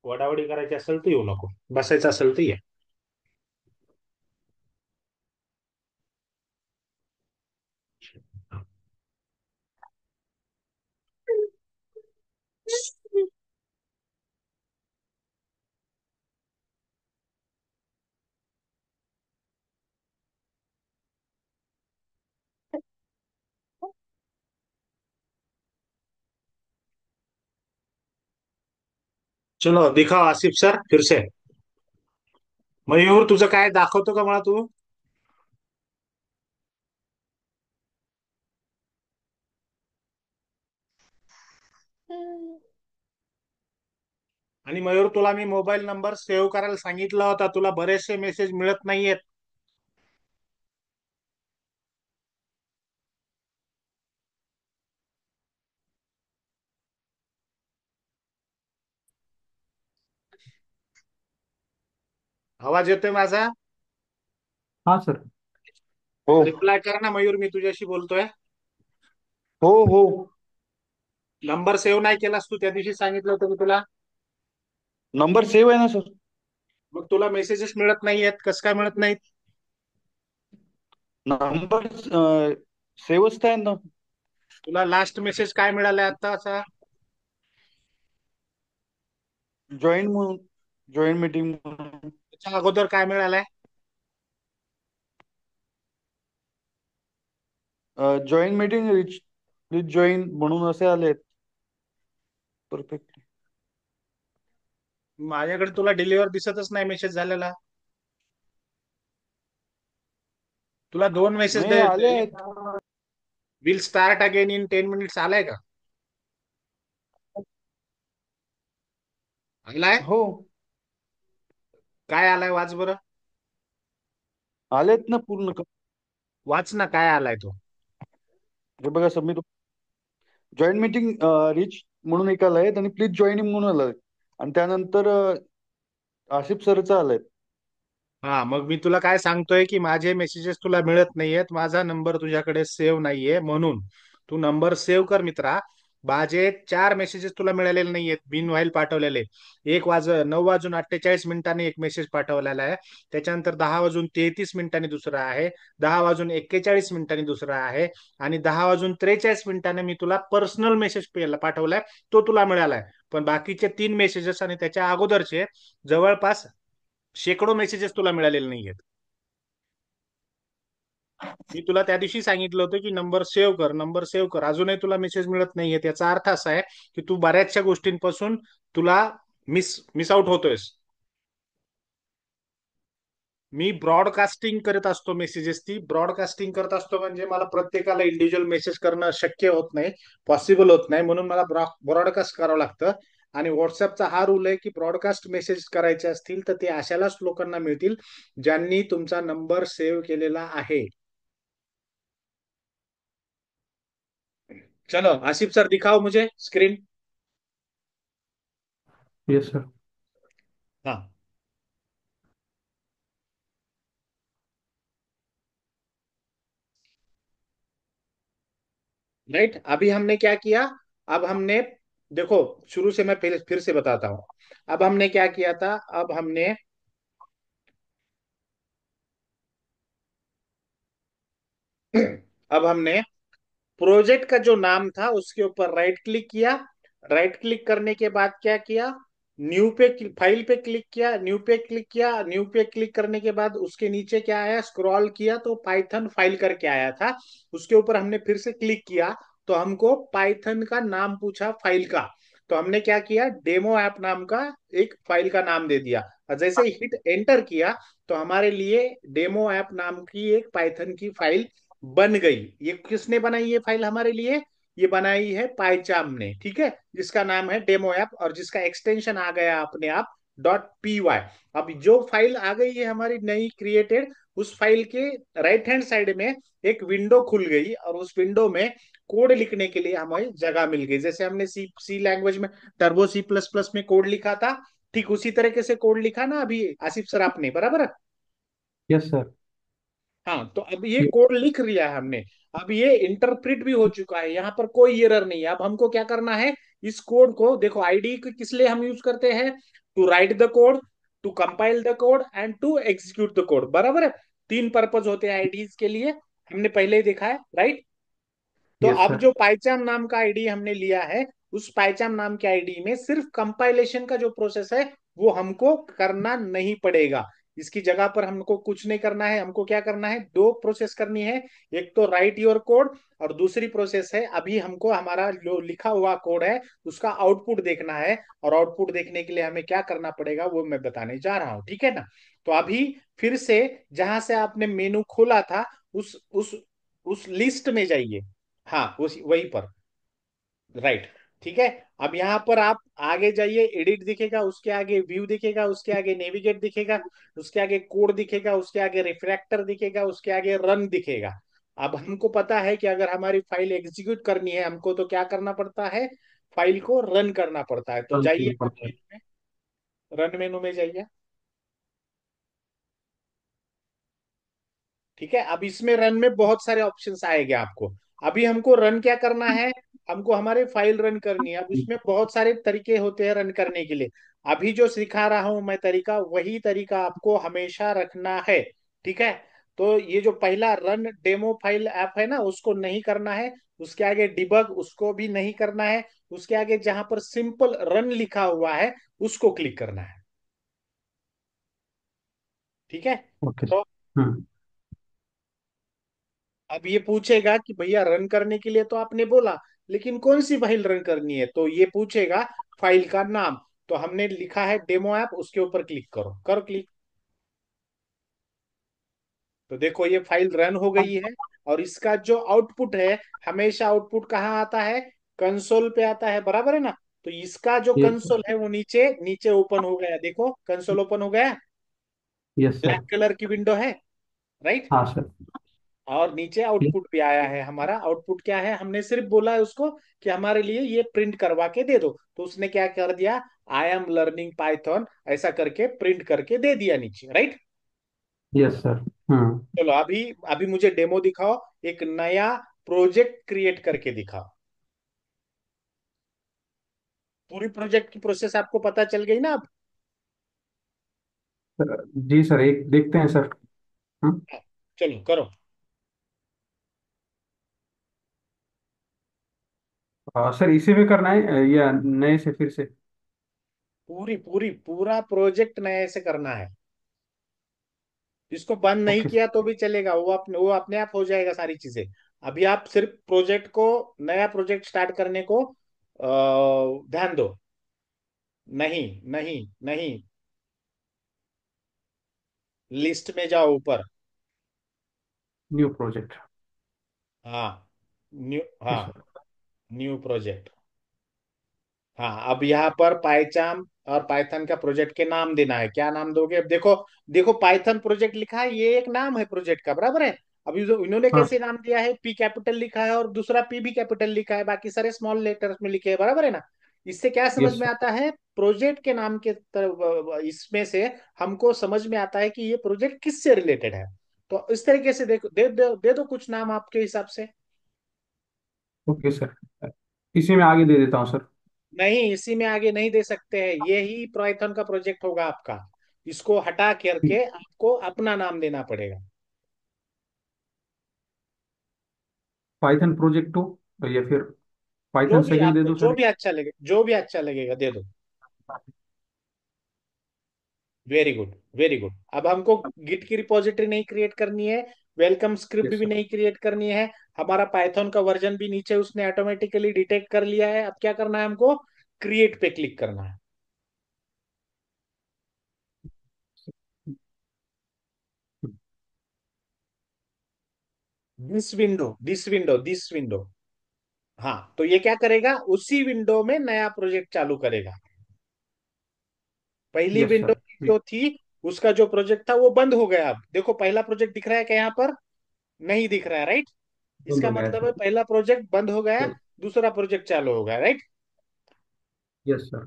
वडावडी करायची असेल तर येऊ नको, बसायचं असेल तर ये. चलो दिखाओ आसिफ सर फिर से. मयूर तुझं काय दाखवतो का मला तू? आणि मयूर तुला मी मोबाईल नंबर सेव्ह करायला सांगितला होता, तुला बरेचसे मेसेज मिळत नाहीयेत. आवाज येतोय माझा? हाँ सर। हो रिप्लाय कर ना मयूर, मी तुझ्याशी बोलतोय. हो हो. नंबर सेव्ह नाही केलास तू, त्या दिवशी सांगितलं होतं मी तुला. नंबर सेव्ह आहे ना सर. मग तुला मेसेजेस मिळत नाहीयेत, कसं काय मिळत नाहीत? नंबर सेव्हच आहे ना. तुला लास्ट मेसेज काय मिळालाय आताचा? जॉईन म्हणून, जॉईन मीटिंग म्हणून. त्याच्या अगोदर काय मिळालाय? Join meeting rich, rich join म्हणून असे आले. परफेक्ट. माझ्याकडे तुला डिलिव्हर दिसतच नाही मेसेज झालेला. तुला दोन मेसेज नाही आले आहेत. Will start again in 10 minutes आलाय का? आलाय? हो काय आलाय वाच बरं. आलेत ना पूर्ण. वाच ना काय आलाय तो. हे बघा सबमिट. जॉईन मीटिंग रिच म्हणून एक आलंय आणि प्लीज जॉईनिंग म्हणून आलंय. आणि त्यानंतर आसिफ सरचं आलंय. हा मग मी तुला काय सांगतोय की माझे मेसेजेस तुला मिळत नाहीयेत, माझा नंबर तुझ्याकडे सेव्ह नाहीये, म्हणून तू नंबर सेव्ह कर मित्रा. माझे 4 मेसेजेस तुला मिळालेले नाहीयेत, बिन व्हाईल पाठवलेले. 9:48 एक मेसेज पाठवलेला आहे. त्याच्यानंतर 10:33 दुसरा आहे. 10:41 दुसरा आहे. आणि 10:43 मी तुला पर्सनल मेसेज पाठवलाय, तो तुला मिळालाय. पण बाकीचे 3 मेसेजेस आणि त्याच्या अगोदरचे जवळपास शेकडो मेसेजेस तुला मिळालेले नाहीयेत. मी तुला त्या दिवशी सांगितलं होतं की नंबर सेव्ह कर, नंबर सेव्ह कर, अजूनही तुला मेसेज मिळत नाहीये. याचा अर्थ असा आहे की तू बऱ्याचशा गोष्टींपासून तुला मिस आउट होतोयस. मी ब्रॉडकास्टिंग करत असतो मेसेजेस, ती ब्रॉडकास्टिंग करत असतो म्हणजे मला प्रत्येकाला इंडिव्हिज्युअल मेसेज करणं शक्य होत नाही, पॉसिबल होत नाही, म्हणून मला ब्रॉडकास्ट करावं लागतं. आणि व्हॉट्सअपचा हा रूल आहे की ब्रॉडकास्ट मेसेज करायचे असतील तर ते अशालाच लोकांना मिळतील ज्यांनी तुमचा नंबर सेव्ह केलेला आहे. चलो आसिफ सर दिखाओ मुझे स्क्रीन. Yes sir. हाँ. राइट, अभी हमने क्या किया? अब हमने, देखो, शुरू से मैं फिर से बताता हूं. अब हमने क्या किया था? अब हमने प्रोजेक्ट का जो नाम था उसके ऊपर राइट क्लिक किया. राइट क्लिक करने के बाद क्या किया? न्यू पे, फाइल पे क्लिक किया, न्यू पे क्लिक किया. न्यू पे क्लिक करने के बाद उसके नीचे क्या आया? स्क्रॉल किया तो पाइथन फाइल करके आया था. उसके ऊपर हमने फिर से क्लिक किया तो हमको पाइथन का नाम पूछा फाइल का. तो हमने क्या किया? डेमो ऐप नाम का एक फाइल का नाम दे दिया. और जैसे ही हिट एंटर किया तो हमारे लिए डेमो ऐप नाम की एक पाइथन की फाइल बन गई. ये किसने बनाई ये फाइल हमारे लिए? ये बनाई है पाइचाम ने, ठीक है, जिसका नाम है डेमो ऐप और जिसका एक्सटेंशन आ गया अपने आप .py. अब जो फाइल आ गई है हमारी नई क्रिएटेड, उस फाइल के राइट हैंड साइड में एक विंडो खुल गई और उस विंडो में कोड लिखने के लिए हमें जगह मिल गई. जैसे हमने सी सी लैंग्वेज में, टर्बो सी प्लस प्लस में कोड लिखा था, ठीक उसी तरीके से कोड लिखा ना अभी आसिफ सर आपने, बराबर है? Yes sir. हाँ, तो अब ये कोड लिख लिया है हमने. अब ये इंटरप्रिट भी हो चुका है, यहाँ पर कोई एरर नहीं है. अब हमको क्या करना है? इस कोड को देखो, आईडी को किस लिए हम यूज करते हैं? To write the code, to compile the code and to execute the code. बराबर है। तीन पर्पज होते हैं आईडीज के लिए, हमने पहले ही देखा है, राइट। तो यस अब सर। जो पाइचाम नाम का आईडी हमने लिया है, उस पाइचाम नाम के आईडी में सिर्फ कंपाइलेशन का जो प्रोसेस है वो हमको करना नहीं पड़ेगा। इसकी जगह पर हमको कुछ नहीं करना है। हमको क्या करना है, दो प्रोसेस करनी है। एक तो राइट योर कोड, और दूसरी प्रोसेस है अभी हमको हमारा जो लिखा हुआ कोड है उसका आउटपुट देखना है। और आउटपुट देखने के लिए हमें क्या करना पड़ेगा वो मैं बताने जा रहा हूँ, ठीक है ना। तो अभी फिर से जहां से आपने मेनू खोला था उस लिस्ट में जाइए। हाँ, उस वहीं पर, राइट। ठीक है। अब यहाँ पर आप आगे जाइए, एडिट दिखेगा, उसके आगे व्यू दिखेगा, उसके आगे नेविगेट दिखेगा, उसके आगे कोड दिखेगा, उसके आगे रिफ्रैक्टर दिखेगा, उसके आगे रन दिखेगा। अब हमको पता है कि अगर हमारी फाइल एग्जीक्यूट करनी है हमको तो क्या करना पड़ता है, फाइल को रन करना पड़ता है। तो रन जाइए करना पड़ता है। रन मेनू में जाइए। ठीक है। अब इसमें रन में बहुत सारे ऑप्शंस आएंगे आपको। अभी हमको रन क्या करना है, हमको हमारी फाइल रन करनी है। अब इसमें बहुत सारे तरीके होते हैं रन करने के लिए। अभी जो सिखा रहा हूं मैं तरीका, वही तरीका आपको हमेशा रखना है। ठीक है। तो ये जो पहला रन डेमो फाइल ऐप है ना, उसको नहीं करना है। उसके आगे डिबग, उसको भी नहीं करना है। उसके आगे जहां पर सिंपल रन लिखा हुआ है उसको क्लिक करना है। ठीक है। ओके तो सर। हम्म। अब ये पूछेगा कि भैया रन करने के लिए तो आपने बोला, लेकिन कौन सी फाइल रन करनी है, तो ये पूछेगा फाइल का नाम। तो हमने लिखा है डेमो ऐप, उसके ऊपर क्लिक करो, करो क्लिक। तो देखो ये फाइल रन हो गई है। और इसका जो आउटपुट है, हमेशा आउटपुट कहाँ आता है, कंसोल पे आता है, बराबर है ना। तो इसका जो यस सर। कंसोल है वो नीचे नीचे ओपन हो गया, देखो कंसोल ओपन हो गया। Yes black sir. कलर की विंडो है, राइट। हाँ सर। और नीचे आउटपुट भी आया है। हमारा आउटपुट क्या है, हमने सिर्फ बोला है उसको कि हमारे लिए ये प्रिंट करवा के दे दो, तो उसने क्या कर दिया, आई एम लर्निंग पाइथन ऐसा करके प्रिंट करके दे दिया नीचे, राइट। Yes sir. हम्म। चलो अभी अभी मुझे डेमो दिखाओ, एक नया प्रोजेक्ट क्रिएट करके दिखाओ। पूरी प्रोजेक्ट की प्रोसेस आपको पता चल गई ना अब। जी सर, एक देखते हैं सर। हम्म। हाँ, चलो करो। सर इसी में करना है या नए से फिर से? पूरी पूरी पूरा प्रोजेक्ट नए से करना है। इसको बंद नहीं ओके किया सर। तो भी चलेगा, वो अपने आप हो जाएगा सारी चीजें। अभी आप सिर्फ प्रोजेक्ट को, नया प्रोजेक्ट स्टार्ट करने को ध्यान दो। नहीं, नहीं, नहीं, लिस्ट में जाओ ऊपर। New project. हाँ, न्यू, ओके हाँ, सर। New project. हाँ, अब यहाँ पर पाइचाम और पाइथन का प्रोजेक्ट के नाम देना है। क्या नाम दोगे, अब देखो, देखो पाइथन प्रोजेक्ट लिखा है, ये एक नाम है प्रोजेक्ट का, बराबर है। अभी जो इन्होंने हाँ कैसे नाम दिया है, पी कैपिटल लिखा है और दूसरा पी भी कैपिटल लिखा है, बाकी सारे स्मॉल लेटर्स में लिखे हैं, बराबर है ना। इससे क्या समझ यस में सर। आता है, प्रोजेक्ट के नाम के तरफ, इसमें से हमको समझ में आता है कि ये प्रोजेक्ट किससे रिलेटेड है। तो इस तरीके से देखो, दे दो कुछ नाम आपके हिसाब से। ओके सर, इसी में आगे दे देता हूँ सर। नहीं, इसी में आगे नहीं दे सकते हैं, ये ही पाइथन का प्रोजेक्ट होगा आपका। इसको हटा करके आपको अपना नाम देना पड़ेगा। पाइथन प्रोजेक्ट 2, या फिर जो पाइथन भी सेकंड दे आपको, दो जो सर? भी अच्छा लगे, जो भी अच्छा लगेगा दे दो। Very good, very good. अब हमको गिट की रिपॉजिटरी नहीं क्रिएट करनी है, वेलकम स्क्रिप्ट यस भी सर। नहीं क्रिएट करनी है। हमारा पाइथन का वर्जन भी नीचे उसने ऑटोमेटिकली डिटेक्ट कर लिया है। अब क्या करना है हमको, क्रिएट पे क्लिक करना है। This window. हाँ, तो ये क्या करेगा, उसी विंडो में नया प्रोजेक्ट चालू करेगा। पहली यस विंडो सर। जो थी, उसका जो प्रोजेक्ट था वो बंद हो गया। अब देखो पहला प्रोजेक्ट दिख रहा है क्या यहाँ पर, नहीं दिख रहा है, राइट। बंद इसका हो गया है मतलब है सर। पहला प्रोजेक्ट बंद हो गया, दूसरा प्रोजेक्ट चालू हो गया, राइट। Yes sir.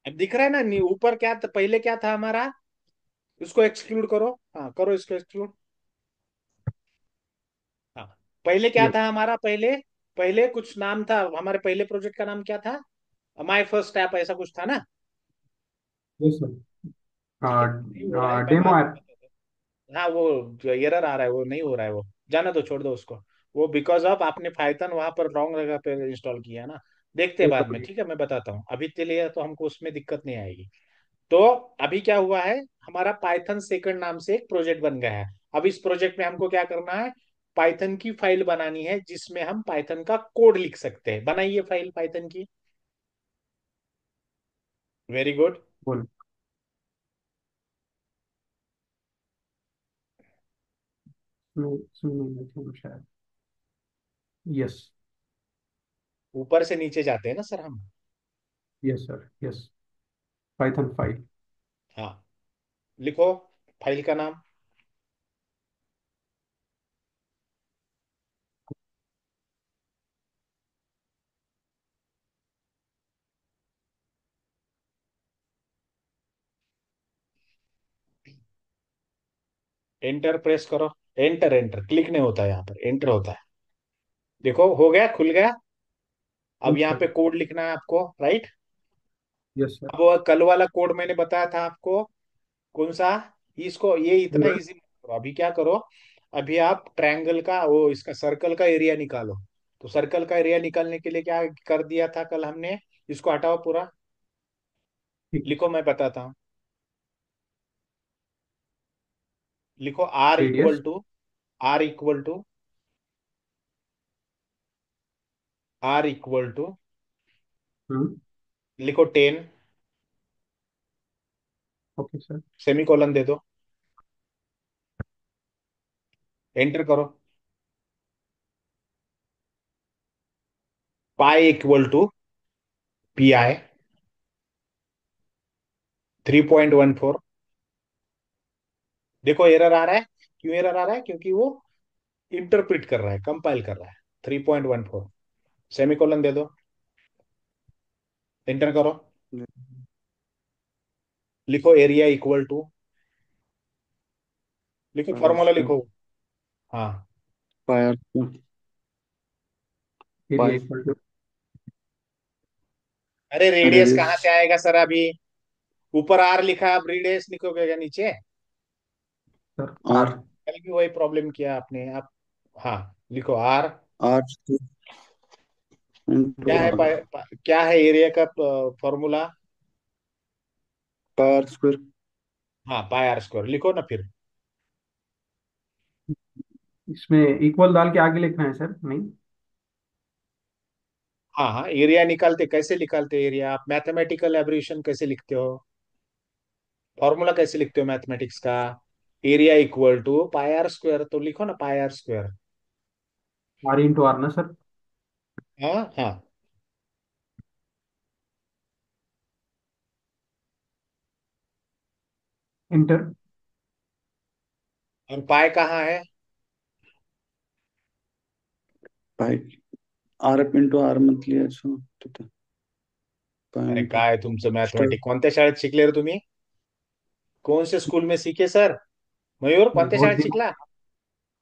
अब दिख रहा है ना ऊपर क्या था, पहले क्या था हमारा, इसको एक्सक्लूड करो, हाँ करो इसको एक्सक्लूड। हाँ, पहले क्या यस। था हमारा, पहले पहले कुछ नाम था हमारे पहले प्रोजेक्ट का नाम क्या था, माई फर्स्ट ऐप ऐसा कुछ था ना। Yes sir. ठीक है, नहीं हो रहा है मैं डेमो बाद में ऐप। बताता हूँ। हाँ, वो जो एरर आ रहा है वो नहीं हो रहा है, वो जाना तो छोड़ दो उसको। वो बिकॉज ऑफ आपने पाइथन वहां पर रॉन्ग जगह पे इंस्टॉल किया ना। देखते हैं बाद में, ठीक है, मैं बताता हूँ। अभी के लिए तो हमको उसमें दिक्कत नहीं आएगी। तो अभी क्या हुआ है, हमारा पाइथन सेकंड नाम से एक प्रोजेक्ट बन गया है। अब इस प्रोजेक्ट में हमको क्या करना है, पाइथन की फाइल बनानी है जिसमें हम पाइथन का कोड लिख सकते हैं। बनाइए फाइल पाइथन की। Very good. बोल। शायद। यस। ऊपर से नीचे जाते हैं ना सर हम। Yes sir, yes. Python file. हाँ, लिखो फाइल का नाम। एंटर प्रेस करो। एंटर एंटर क्लिक नहीं होता है, यहाँ पर एंटर होता है। देखो हो गया, खुल गया। अब यस यहाँ सर। पे कोड लिखना है आपको, राइट। Yes sir. अब वो कल वाला कोड मैंने बताया था आपको, कौन सा, इसको ये इतना पूरा। इजी मत करो। अभी क्या करो, अभी आप ट्रायंगल का वो इसका सर्कल का एरिया निकालो। तो सर्कल का एरिया निकालने के लिए क्या कर दिया था कल हमने, इसको हटाओ पूरा। ठीक है लिखो, सर। मैं बताता हूँ। लिखो R equal radius. To, R equal to, R equal to, hmm. लिखो 10, ओके सर। सेमीकोलन दे दो, एंटर करो। Pi equal to P I 3.14। देखो एरर आ रहा है। क्यों एरर आ रहा है, क्योंकि वो इंटरप्रिट कर रहा है, कंपाइल कर रहा है। 3.14, सेमीकोलन दे दो, एंटर करो। लिखो एरिया इक्वल टू, लिखो पाई फॉर्मूला स्क्वायर, लिखो। हाँ। Pi R square, area pi equal to. अरे रेडियस रेडियस कहाँ से आएगा सर अभी। ऊपर आर लिखा है, अब रेडियस लिखोगे क्या नीचे। Sir R, R. कल भी वही प्रॉब्लम किया आपने आप। हाँ, लिखो आर। आर इंटू क्या है आर, क्या है एरिया का फॉर्मूला। पाई आर स्क्वायर। हाँ, पाई आर स्क्वायर लिखो ना फिर। इसमें इक्वल डाल के आगे लिखना है सर, नहीं? हाँ हाँ, एरिया निकालते कैसे निकालते एरिया, आप मैथमेटिकल एब्रिविएशन कैसे लिखते हो, फॉर्मूला कैसे लिखते हो मैथमेटिक्स का। Area equal to pi R square, तो लिखो ना pi R square. R into R ना सर? हाँ हाँ। इंटर। और पाई कहाँ है। Pi R F into R monthly असं तिथं पाई अरे इंटू काय तुमचं स्टार. मॅथमॅटिक कोणत्या शाळेत शिकले रे तुम्ही, कौन से स्कूल में सीखे सर। मयूर कोणत्या बहुत शाळेत दिन। शिकला।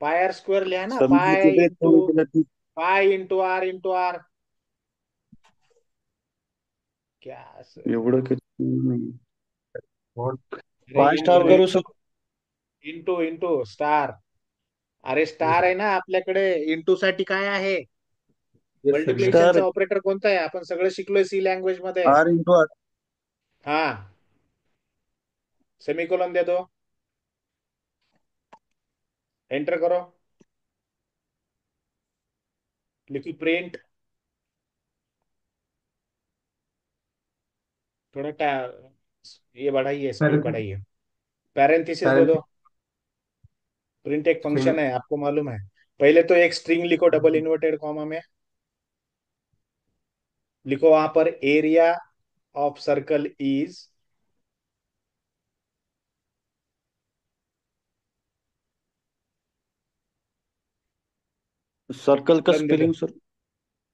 पाय आर स्क्वेअर लिहा ना, समजलं पाय ते इंटू, थोडं केलं ती pi into R into R. क्या सर। एवढं काही नाही. बहुत। अरे पाय स्टार इंटू करू इंटू, शकतो. Into into star. अरे स्टार आहे ना आपल्याकडे, इंटू साठी काय आहे, यस सर, यस। स्टार मल्टिप्लिकेशनचा ऑपरेटर कोणता आहे, आपण सगळं शिकलोय सी लँग्वेज मध्ये। R into R. हा, सेमीकोलन दे दो, एंटर करो। लिखी प्रिंट, थोड़ा ये बढ़ाइए, स्पीड पैरेंथेसिस। बढ़ाइए। पैरेंथेसिस दे दो। पैरेंथेसिस। प्रिंट एक स्ट्रिंग। फंक्शन है, आपको मालूम है। पहले तो एक स्ट्रिंग लिखो डबल इन्वर्टेड कॉमा में। लिखो वहां पर area of circle is, circle का कॉलन दे दो। Spelling sir.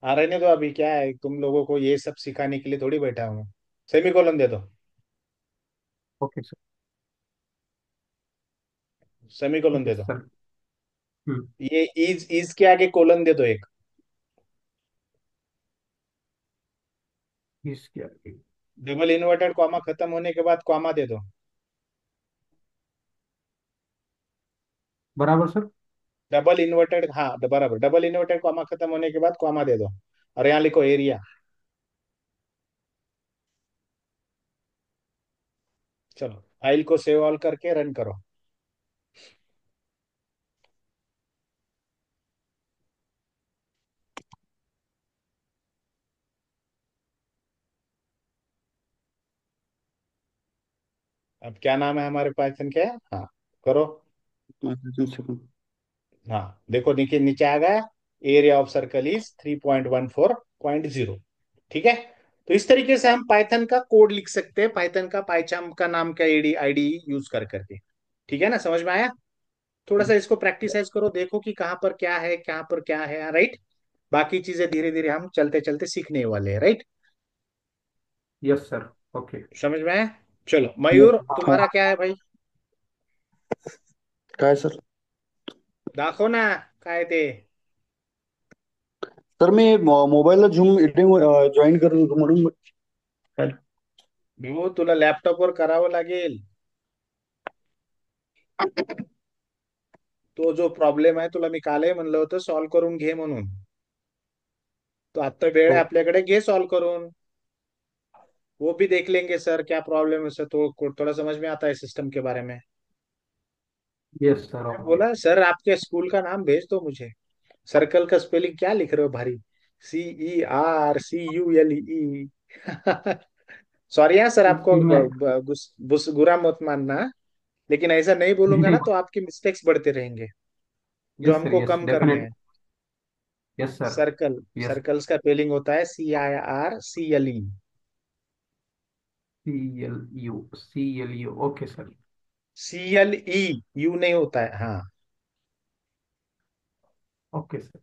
हाँ, रहने दो, अभी क्या है, तुम लोगों को ये सब सिखाने के लिए थोड़ी बैठा हूँ। सेमी कॉलन दे दो, okay sir. Semi colon okay दे दो। सर। हम्म। ये इज के आगे कोलन दे दो एक। इसके आगे। डबल इन्वर्टेड कॉमा खत्म होने के बाद कॉमा दे दो। बराबर सर। डबल इन्वर्टेड, हाँ बराबर, डबल इन्वर्टेड कॉमा खत्म होने के बाद कॉमा दे दो, और यहाँ लिखो एरिया। चलो फाइल को सेव ऑल करके रन करो। अब क्या नाम है हमारे पाइथन के, हाँ करो। सेकंड। हाँ देखो, नीचे नीचे आ गया, एरिया ऑफ सर्कल इज 3.14.0। ठीक है। तो इस तरीके से हम पाइथन का कोड लिख सकते हैं, पाइथन का पाइचाम का नाम का आईडी आईडी यूज कर करके। ठीक है ना, समझ में आया? थोड़ा सा इसको प्रैक्टिसाइज करो, देखो कि कहाँ पर क्या है, कहाँ पर क्या है, राइट। बाकी चीजें धीरे धीरे हम चलते चलते सीखने वाले हैं, राइट। Yes sir. ओके। समझ में आया? चलो यस। मयूर, हाँ। तुम्हारा क्या है भाई? काय सर? दाखव ना, काय ते. सर मी मोबाईलला झूम मीटिंग जॉईन करत होतो म्हणून काय. हो, तुला लॅपटॉप वर करावं लागेल. तो जो प्रॉब्लेम आहे तुला मी कालही म्हणलं होतं सॉल्व्ह करून घे म्हणून. तो आता वेळ तो आहे आपल्याकडे, घे सॉल्व्ह करून. वो भी देख लेंगे सर क्या प्रॉब्लम है सर, तो थोड़ा समझ में आता है सिस्टम के बारे में. Yes sir. मैं ओके। बोला सर आपके स्कूल का नाम भेज दो मुझे. सर्कल का स्पेलिंग क्या लिख रहे हो भारी? CERCULE. सॉरी हाँ सर, आपको इसी में। बुरा मत मानना, लेकिन ऐसा नहीं नहीं बोलूंगा नहीं। ना तो आपके मिस्टेक्स बढ़ते रहेंगे, जो यस सर, हमको यस कम करने डेफिनेट। हैं. Yes sir. Circle, yes. Circles का स्पेलिंग होता है CIRCLE. CLU okay sir. CLE, you नहीं होता है, हाँ. Okay sir.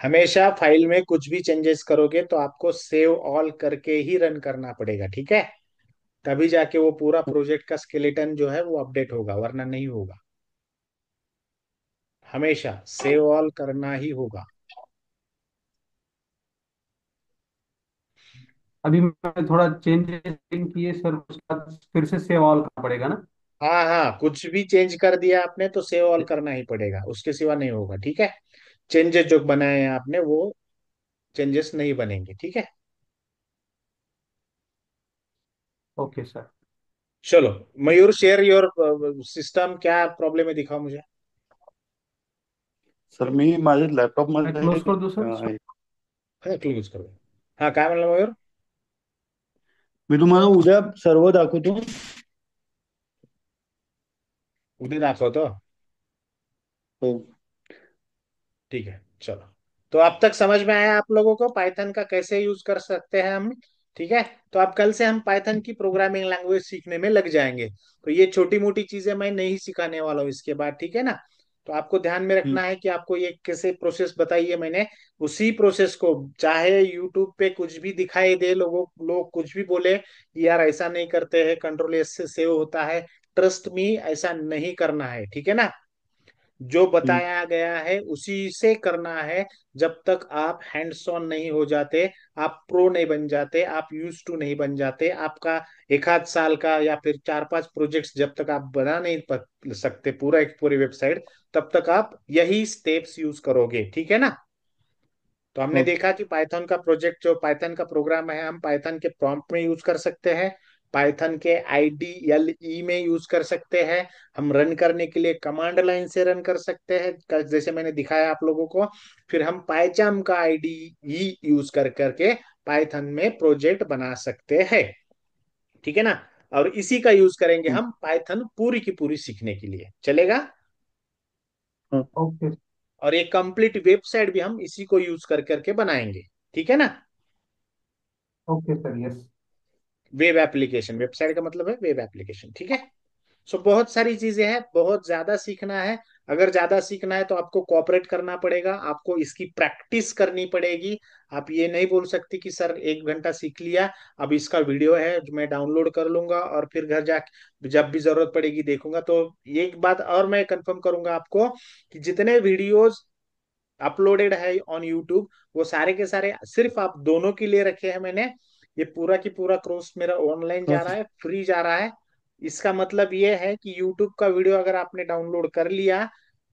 हमेशा फाइल में कुछ भी चेंजेस करोगे तो आपको सेव ऑल करके ही रन करना पड़ेगा, ठीक है? तभी जाके वो पूरा प्रोजेक्ट का स्केलेटन जो है वो अपडेट होगा, वरना नहीं होगा. हमेशा सेव ऑल करना ही होगा. अभी मैं थोड़ा चेंजेस किए सर, उसके बाद फिर से सेव ऑल करना पड़ेगा ना? हाँ हाँ, कुछ भी चेंज कर दिया आपने तो सेव ऑल करना ही पड़ेगा, उसके सिवा नहीं होगा, ठीक है? चेंजेस जो बनाए हैं आपने वो चेंजेस नहीं बनेंगे, ठीक है? Okay sir. चलो मयूर, शेयर योर सिस्टम, क्या प्रॉब्लम है दिखाओ मुझे. सर मी माझ्या लॅपटॉप मैं मध्ये क्लोज कर दूं सर इसको? हाँ क्लोज करो. हाँ काय म्हणलं मयूर? मी तुम्हाला उद्या सर्व दाखवतो. उद्या दाखवतो. हो. ठीक है चलो. तो अब तक समझ में आया आप लोगों को पाइथन का कैसे यूज कर सकते हैं हम? ठीक है. तो अब कल से हम पाइथन की प्रोग्रामिंग लैंग्वेज सीखने में लग जाएंगे. तो ये छोटी मोटी चीजें मैं नहीं सिखाने वाला हूँ इसके बाद, ठीक है ना? तो आपको ध्यान में हम्म, रखना है कि आपको ये कैसे प्रोसेस बताई है मैंने, उसी प्रोसेस को, चाहे यूट्यूब पे कुछ भी दिखाई दे, लोगों लोग कुछ भी बोले कि यार ऐसा नहीं करते हैं, कंट्रोल एस से सेव होता है, ट्रस्ट मी ऐसा नहीं करना है, ठीक है ना? जो हम्म, बताया गया है उसी से करना है. जब तक आप हैंड्स ऑन नहीं हो जाते, आप प्रो नहीं बन जाते, आप यूज टू नहीं बन जाते, आपका एक आध साल का या फिर चार पांच प्रोजेक्ट्स जब तक आप बना नहीं सकते पूरा एक पूरी वेबसाइट, तब तक आप यही स्टेप्स यूज करोगे, ठीक है ना? तो हमने हो. देखा कि पाइथन का प्रोजेक्ट, जो पाइथन का प्रोग्राम है, हम पाइथन के प्रॉम्प्ट में यूज कर सकते हैं, पाइथन के IDLE में यूज कर सकते हैं, हम रन करने के लिए कमांड लाइन से रन कर सकते हैं, जैसे मैंने दिखाया आप लोगों को. फिर हम पाइचाम का IDE यूज कर करके पाइथन में प्रोजेक्ट बना सकते हैं, ठीक है ना? और इसी का यूज करेंगे हम्म, हम पाइथन पूरी की पूरी सीखने के लिए, चलेगा? हो. ओके। और एक कंप्लीट वेबसाइट भी हम इसी को यूज कर करके बनाएंगे, ठीक है ना? Okay sir. Yes. Web application, website का मतलब है वेब एप्लीकेशन, ठीक है? सो बहुत सारी चीजें हैं, बहुत ज्यादा सीखना है. अगर ज्यादा सीखना है तो आपको कोऑपरेट करना पड़ेगा, आपको इसकी प्रैक्टिस करनी पड़ेगी. आप ये नहीं बोल सकते कि सर 1 घंटा सीख लिया, अब इसका वीडियो है जो मैं डाउनलोड कर लूंगा और फिर घर जाके जब भी जरूरत पड़ेगी देखूंगा. तो एक बात और मैं कंफर्म करूंगा आपको, कि जितने वीडियोस अपलोडेड है ऑन यूट्यूब, वो सारे के सारे सिर्फ आप दोनों के लिए रखे हैं मैंने. ये पूरा की पूरा कोर्स मेरा ऑनलाइन हाँ जा रहा सर। है, फ्री जा रहा है। इसका मतलब ये है कि यूट्यूब का वीडियो अगर आपने डाउनलोड कर लिया,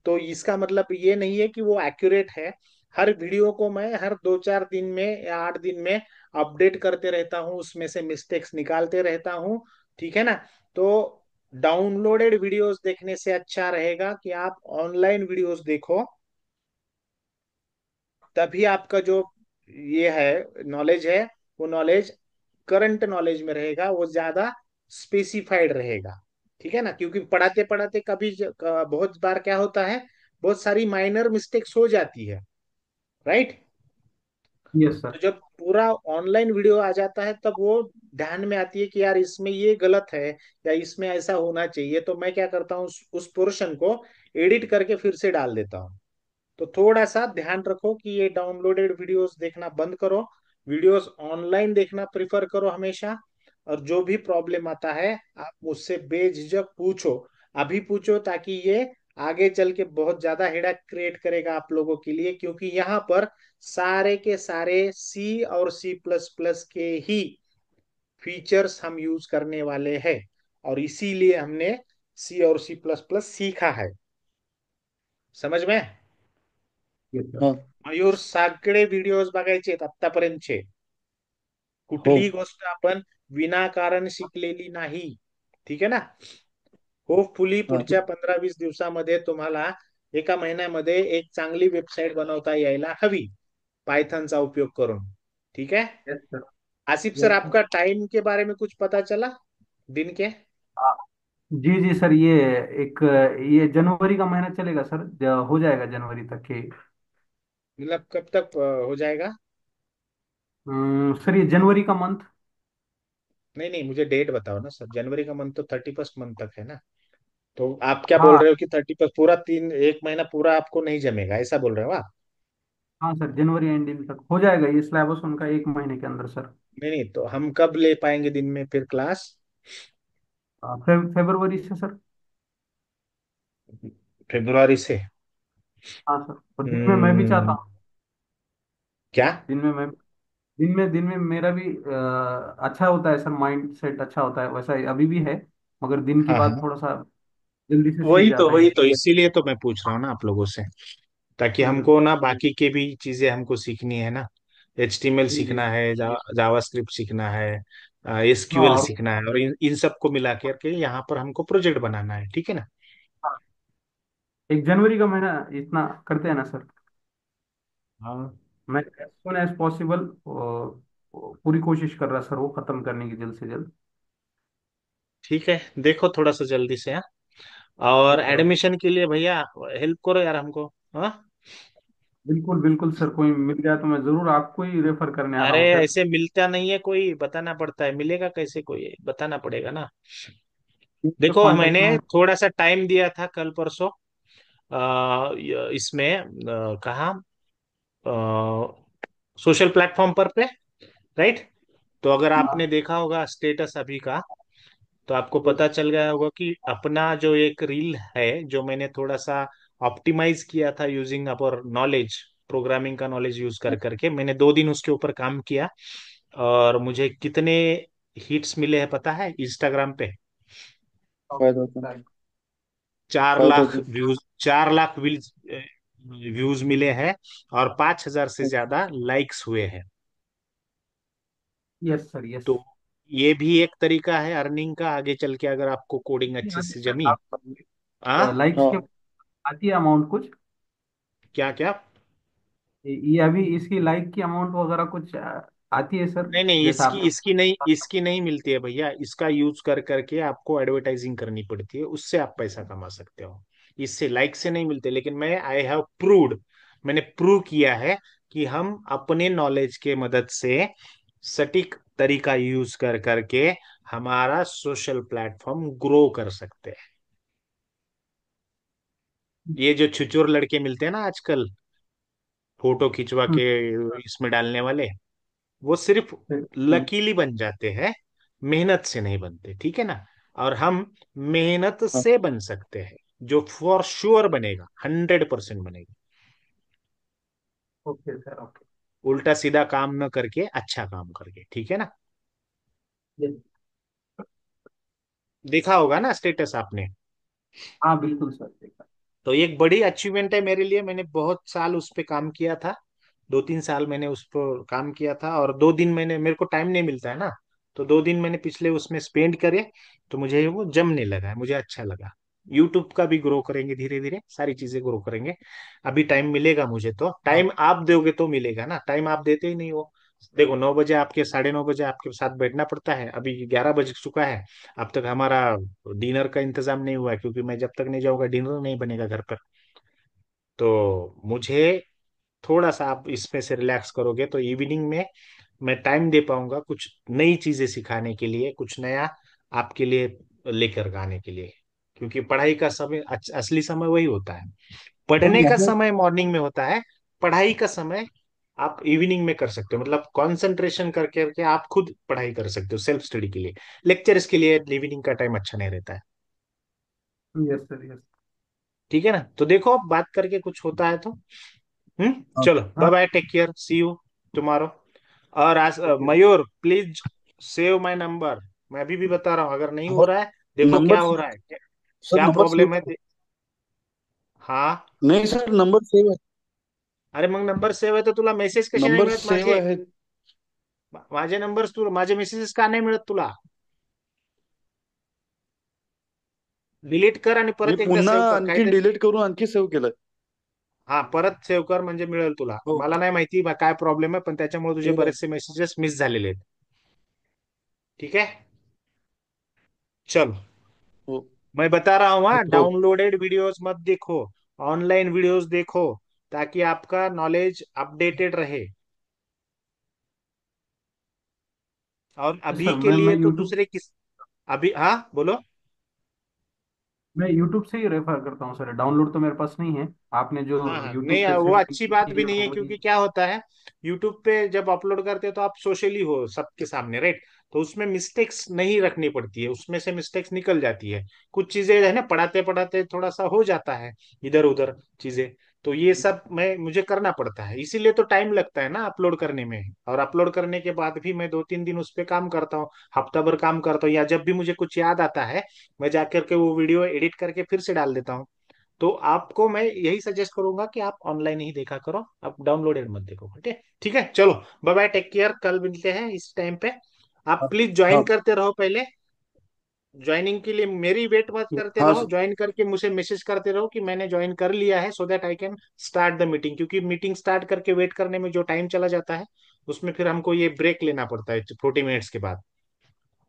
तो इसका मतलब ये नहीं है कि वो एक्यूरेट है। हर वीडियो को मैं हर 2-4 दिन में या 8 दिन में अपडेट करते रहता हूँ, उसमें से मिस्टेक्स निकालते रहता हूँ। ठीक है ना? तो डाउनलोडेड वीडियोस देखने से अच्छा रहेगा कि आप ऑनलाइन वीडियोस देखो। तभी आपका जो ये है नॉलेज है, वो नॉलेज करंट नॉलेज में रहेगा, वो ज्यादा स्पेसिफाइड रहेगा। ठीक है ना? क्योंकि पढ़ाते पढ़ाते कभी बहुत बार क्या होता है, बहुत सारी माइनर मिस्टेक्स हो जाती है। राइट? यस तो सर। जब पूरा ऑनलाइन वीडियो आ जाता है, तब वो ध्यान में आती है कि यार इसमें ये गलत है, या इसमें ऐसा होना चाहिए। तो मैं क्या करता हूँ, उस पोर्शन को एडिट करके फिर से डाल देता हूँ। तो थोड़ा सा ध्यान रखो कि ये डाउनलोडेड वीडियोस देखना बंद करो, वीडियोस ऑनलाइन देखना प्रिफर करो हमेशा। और जो भी प्रॉब्लम आता है, आप मुझसे बेझिझक पूछो। अभी पूछो, ताकि ये आगे चल के बहुत ज्यादा हेडेक क्रिएट करेगा आप लोगों के लिए, क्योंकि यहाँ पर सारे के सारे सी और सी प्लस प्लस के ही फीचर्स हम यूज करने वाले हैं। और इसीलिए हमने सी और सी प्लस प्लस सीखा है। समझ में? Yes sir. हाँ। मयूर, सगळे व्हिडिओज बघायचे आहेत आतापर्यंतचे। हो. कुठलीही गोष्ट आपण विनाकारण शिकलेली नाही। ठीक आहे ना? होपफुली हाँ पुढच्या 15-20 दिवसामध्ये तुम्हाला, एका महिन्यामध्ये एक चांगली वेबसाईट बनवता यायला हवी, पाइथन का उपयोग करून। ठीक है? Yes sir. Asif sir, yes sir. आपका टाइम के बारे में कुछ पता चला, दिन के? हाँ, जी जी सर, एक ये जनवरी का महीना चलेगा सर, हो जाएगा जनवरी तक के। मतलब कब तक हो जाएगा? सर ये जनवरी का मंथ। नहीं नहीं, मुझे डेट बताओ ना सर। जनवरी का मंथ तो 31 मंथ तक है ना। तो आप क्या बोल हाँ। रहे हो कि 31 पूरा, 1 महीना पूरा आपको नहीं जमेगा, ऐसा बोल रहे हो आप? हाँ सर, जनवरी एंडिंग तक हो जाएगा ये सिलेबस उनका, एक महीने के अंदर सर। नहीं नहीं, तो हम कब ले पाएंगे दिन में फिर क्लास? फरवरी से सर। फरवरी से? हाँ सर, और दिन में मैं भी चाहता हम्म, हूँ। क्या? दिन में मैं दिन में मेरा भी अच्छा होता है सर, माइंड सेट अच्छा होता है, वैसा ही अभी भी है। मगर दिन की हाँ बात हाँ, थोड़ा सा जल्दी से सीख वही जाता है तो इसलिए। इसीलिए तो मैं पूछ रहा हूँ ना आप लोगों से, ताकि हम्म। हमको ना बाकी के भी चीजें हमको सीखनी है ना। HTML जी जी सीखना सर। है, जावास्क्रिप्ट सीखना है, हाँ SQL और सीखना है, और इन सबको मिला करके यहाँ पर हमको प्रोजेक्ट बनाना है। ठीक है ना? हाँ, एक जनवरी का महीना इतना करते हैं ना सर। हाँ, मैं एज सुन एज पॉसिबल पूरी कोशिश कर रहा सर वो खत्म करने की जल्द से जल्द। ठीक है, देखो थोड़ा सा जल्दी से, हाँ। और ओके सर ओके। एडमिशन के लिए भैया हेल्प करो यार हमको। हाँ, बिल्कुल बिल्कुल सर, कोई मिल गया तो मैं जरूर आपको ही रेफर करने आ रहा अरे हूँ सर। ऐसे मिलता नहीं है कोई, बताना पड़ता है। मिलेगा कैसे कोई, बताना पड़ेगा ना। देखो, कांटेक्ट मैंने में। थोड़ा सा टाइम दिया था कल परसों, इसमें कहा, सोशल प्लेटफॉर्म पे। राइट? तो अगर आपने हाँ। देखा होगा स्टेटस अभी का, तो आपको यस। पता चल गया होगा कि अपना जो एक रील है, जो मैंने थोड़ा सा ऑप्टिमाइज किया था यूजिंग अवर नॉलेज, प्रोग्रामिंग का नॉलेज यूज कर करके, मैंने 2 दिन उसके ऊपर काम किया। और मुझे कितने हिट्स मिले हैं पता है इंस्टाग्राम पे? 5,000. 4 lakh 5,000. Views, 4 lakh views, views मिले हैं। और 5,000 से ज्यादा लाइक्स हुए हैं। Yes sir yes. तो ये भी एक तरीका है अर्निंग का, आगे चल के अगर आपको कोडिंग अच्छे आती से है जमी। आप हाँ, लाइक्स के हाँ. आती है अमाउंट कुछ? क्या क्या? ये अभी इसकी लाइक की अमाउंट वगैरह कुछ आती है सर? नहीं नहीं, जैसा आपने इसकी नहीं मिलती है भैया। इसका यूज कर करके आपको एडवर्टाइजिंग करनी पड़ती है, उससे आप पैसा कमा सकते हो। इससे लाइक से नहीं मिलते। लेकिन मैं आई हैव प्रूव्ड, मैंने प्रूव किया है कि हम अपने नॉलेज के मदद से सटीक तरीका यूज कर करके हमारा सोशल प्लेटफॉर्म ग्रो कर सकते हैं। ये जो छुचोर लड़के मिलते हैं ना आजकल, फोटो खिंचवा हम्म, के इसमें डालने वाले, वो सिर्फ हम्म. लकीली बन जाते हैं, मेहनत से नहीं बनते। ठीक है ना? और हम मेहनत हाँ. से बन सकते हैं, जो फॉर श्योर बनेगा, 100% बनेगा। Okay sir okay. उल्टा सीधा काम न करके अच्छा काम करके। ठीक है ना? Yes. देखा होगा ना स्टेटस आपने। हाँ बिल्कुल सर, देखा। तो ये एक बड़ी अचीवमेंट है मेरे लिए। मैंने बहुत साल उस पे काम किया था, 2-3 साल मैंने उस पर काम किया था, और 2 दिन मैंने, मेरे को टाइम नहीं मिलता है ना, तो 2 दिन मैंने पिछले उसमें स्पेंड करे, तो मुझे वो जमने लगा है, मुझे अच्छा लगा। यूट्यूब का भी ग्रो करेंगे धीरे धीरे, सारी चीजें ग्रो करेंगे। अभी टाइम मिलेगा मुझे, तो हाँ। टाइम आप दोगे तो मिलेगा ना, टाइम आप देते ही नहीं हो। देखो 9 बजे आपके, 9:30 बजे आपके साथ बैठना पड़ता है, अभी 11 बज चुका है। अब तक हमारा डिनर का इंतजाम नहीं हुआ है, क्योंकि मैं जब तक नहीं जाऊंगा डिनर नहीं बनेगा घर पर। तो मुझे थोड़ा सा आप इसमें से रिलैक्स करोगे तो इवनिंग में मैं टाइम दे पाऊंगा कुछ नई चीजें सिखाने के लिए, कुछ नया आपके लिए लेकर आने के लिए। क्योंकि पढ़ाई का समय, असली समय वही होता है। तो पढ़ने का यहाँ समय मॉर्निंग में होता है, पढ़ाई का समय आप इवनिंग में कर सकते हो, मतलब कंसंट्रेशन करके करके आप खुद पढ़ाई कर सकते हो सेल्फ स्टडी के लिए। लेक्चर्स के लिए इवनिंग का टाइम अच्छा नहीं रहता है। Yes sir, yes. ठीक है ना, तो देखो अब बात करके कुछ होता है तो। चलो, हाँ। Bye bye, take care, see you tomorrow. और आज okay. Mayur please save my number. मैं अभी भी बता रहा हूँ, अगर नहीं हो हाँ, रहा है, देखो क्या नंबर, हो रहा है, सर क्या नंबर प्रॉब्लम है सेव। हाँ। नहीं सर, नंबर सेव है। अरे मग नंबर सेव्ह आहे तर तुला मेसेज कसे नाही नंबर मिळत सेव माझे? आहे. माझे नंबर तुला, माझे मेसेजेस का नाही मिळत तुला? डिलीट कर आणि मी परत एकदा पुन्हा सेव्ह कर आणखी काहीतरी. डिलीट करून आणखी सेव्ह केलंय. हा, परत सेव्ह कर म्हणजे मिळेल तुला. हो. मला नाही माहिती काय प्रॉब्लेम आहे, पण त्याच्यामुळे तुझे केलंय. बरेचसे मेसेजेस मिस झालेले आहेत. ठीक है, चलो। हो. मैं बता रहा हूँ, हाँ, हो. डाउनलोडेड वीडियोस मत देखो, ऑनलाइन वीडियोस देखो, ताकि आपका नॉलेज अपडेटेड रहे। और अभी सर के मैं लिए तो यूट्यूब दूसरे किस, अभी हाँ बोलो। मैं यूट्यूब से ही रेफर करता हूँ सर, डाउनलोड तो मेरे पास नहीं है। आपने हाँ जो हाँ, नहीं यूट्यूब पे वो सेंड अच्छी बात भी की नहीं है, मुझे। क्योंकि क्या होता है, यूट्यूब पे जब अपलोड करते हो तो आप सोशली हो सबके सामने, राइट? तो उसमें मिस्टेक्स नहीं रखनी पड़ती है, उसमें से मिस्टेक्स निकल जाती है। कुछ चीजें है ना, पढ़ाते पढ़ाते थोड़ा सा हो जाता है इधर उधर चीजें। तो ये सब मैं मुझे करना पड़ता है, इसीलिए तो टाइम लगता है ना अपलोड करने में। और अपलोड करने के बाद भी मैं 2-3 दिन उस पर काम करता हूँ, हफ्ता भर काम करता हूँ, या जब भी मुझे कुछ याद आता है मैं जाकर के वो वीडियो एडिट करके फिर से डाल देता हूँ। तो आपको मैं यही सजेस्ट करूंगा कि आप ऑनलाइन ही देखा करो, आप डाउनलोडेड मत देखो, ठीक है? ठीक है, चलो, बाय बाय, टेक केयर, कल मिलते हैं इस टाइम पे। आप हाँ। प्लीज ज्वाइन हाँ। करते रहो पहले, ज्वाइनिंग के लिए मेरी वेट मत करते हाँ रहो, सर. ज्वाइन करके मुझे मैसेज करते रहो कि मैंने ज्वाइन कर लिया है, so that I can start the meeting. क्योंकि मीटिंग स्टार्ट करके वेट करने में जो टाइम चला जाता है, उसमें फिर हमको ये ब्रेक लेना पड़ता है 40 मिनट्स के बाद।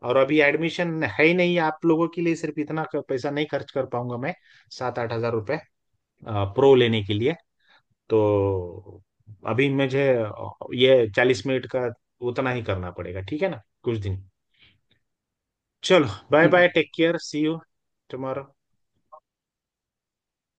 और अभी एडमिशन है ही नहीं आप लोगों के लिए, सिर्फ इतना पैसा नहीं खर्च कर पाऊंगा मैं, 7-8 हज़ार रुपए प्रो लेने के लिए। तो अभी मुझे ये 40 मिनट का उतना ही करना पड़ेगा, ठीक है ना, कुछ दिन। चलो, बाय ठीक बाय, है। Take care, see you tomorrow.